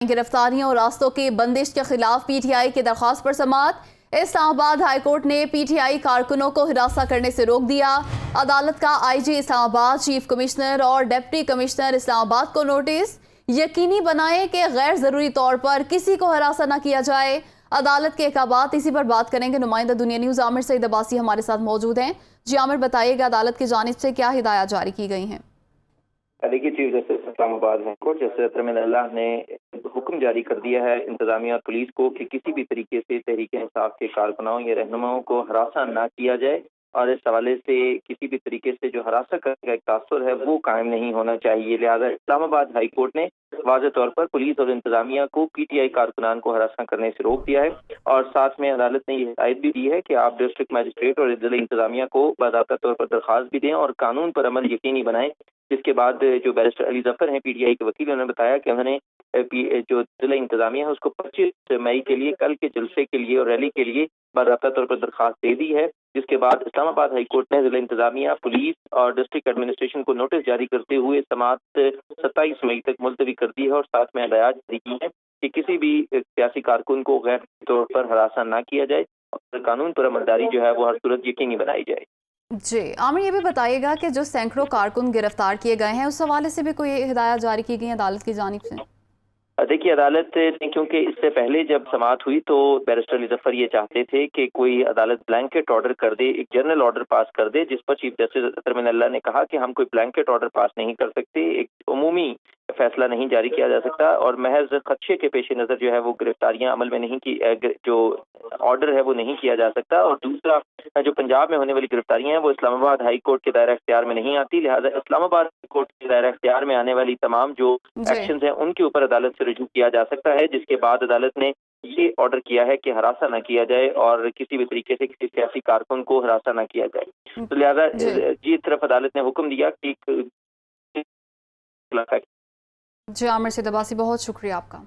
गिरफ्तारियों और रास्तों की बंदिश के खिलाफ पीटीआई की दरख्वास्त पर समाअत। इस्लामाबाद हाई कोर्ट ने पीटीआई कारकुनों को हिरासत करने से रोक दिया। अदालत का आईजी इस्लामाबाद, चीफ कमिश्नर और डिप्टी कमिश्नर इस्लामाबाद को नोटिस। यकीनी बनाए कि गैर जरूरी तौर पर किसी को हिरासत न किया जाए। अदालत के अहकामात, इसी पर बात करेंगे। नुमाइंदा दुनिया न्यूज़ आमिर सईद अब्बासी हमारे साथ मौजूद हैं। जी आमिर, बताइएगा अदालत की जानिब से क्या हिदायत जारी की गई हैं? देखिए, chief justice Islamabad high court justice अतरमिनल्लाह ने हुक्म जारी कर दिया है इंतजामिया और पुलिस को कि किसी भी तरीके से तहरीक इंसाफ के कारकुनाओं या रहनुमाओं को हरासा ना किया जाए, और इस हवाले से किसी भी तरीके से जो हरासा करने का एक तासुर है वो कायम नहीं होना चाहिए। लिहाजा इस्लामाबाद हाई कोर्ट ने वाज़ेह तौर पर पुलिस और इंतजामिया को पीटीआई कारकुनान को हरासा करने से रोक दिया है, और साथ में अदालत ने यह हिदायत भी दी है कि आप डिस्ट्रिक्ट मजिस्ट्रेट और जिला इंतजामिया को बाज़ाब्ता तौर पर दरख्वास्त भी दें और कानून पर अमल यकीनी बनाएं। जिसके बाद जो बैरिस्टर अली जफर हैं पीटीआई के वकील, उन्होंने बताया कि उन्होंने जो जिला इंतजामिया है उसको 25 मई के लिए, कल के जलसे के लिए और रैली के लिए बाज़ाब्ता तौर पर दरख्वास्त दे दी है। जिसके बाद इस्लामाबाद हाई कोर्ट ने जिला इंतजामिया, पुलिस और डिस्ट्रिक्ट एडमिनिस्ट्रेशन को नोटिस जारी करते हुए समाअत 27 मई तक मुलतवी कर दी है, और साथ में हिदायत जारी की है कि किसी भी सियासी कारकुन को गैर तौर पर हरासा ना किया जाए और कानून पर अमलदारी जो है वो हर सूरत यकीनी बनाई जाए। जी आमिर, ये भी बताइएगा कि जो सैकड़ों कारकुन गिरफ्तार किए गए हैं उस हवाले से भी कोई हिदायत जारी की गई अदालत की जानिब से? देखिए, अदालत ने, क्योंकि इससे पहले जब समाअत हुई तो बैरिस्टर अली जफर ये चाहते थे कि कोई अदालत ब्लैंकेट ऑर्डर कर दे, एक जनरल ऑर्डर पास कर दे, जिस पर चीफ जस्टिस अतरमिनल्लाह ने कहा कि हम कोई ब्लैंकेट ऑर्डर पास नहीं कर सकते, एक उमूमी फैसला नहीं जारी किया जा सकता, और महज खदशे के पेश नज़र जो है वो गिरफ्तारियां अमल में नहीं की, जो ऑर्डर है वो नहीं किया जा सकता। और दूसरा, जो पंजाब में होने वाली गिरफ्तारियां हैं वो इस्लामाबाद हाई कोर्ट के दायरा इख्तियार में नहीं आती, लिहाजा इस्लामाबाद हाई कोर्ट के दायरा इख्तियार में आने वाली तमाम जो एक्शन हैं उनके ऊपर अदालत से रुजू किया जा सकता है। जिसके बाद अदालत ने ये ऑर्डर किया है कि हरासा न किया जाए और किसी भी तरीके से किसी सियासी कारकुन को हरासा न किया जाए। तो लिहाजा जिस तरफ अदालत ने हुक्म दिया कि जी आमिर सईद अब्बासी, बहुत शुक्रिया आपका।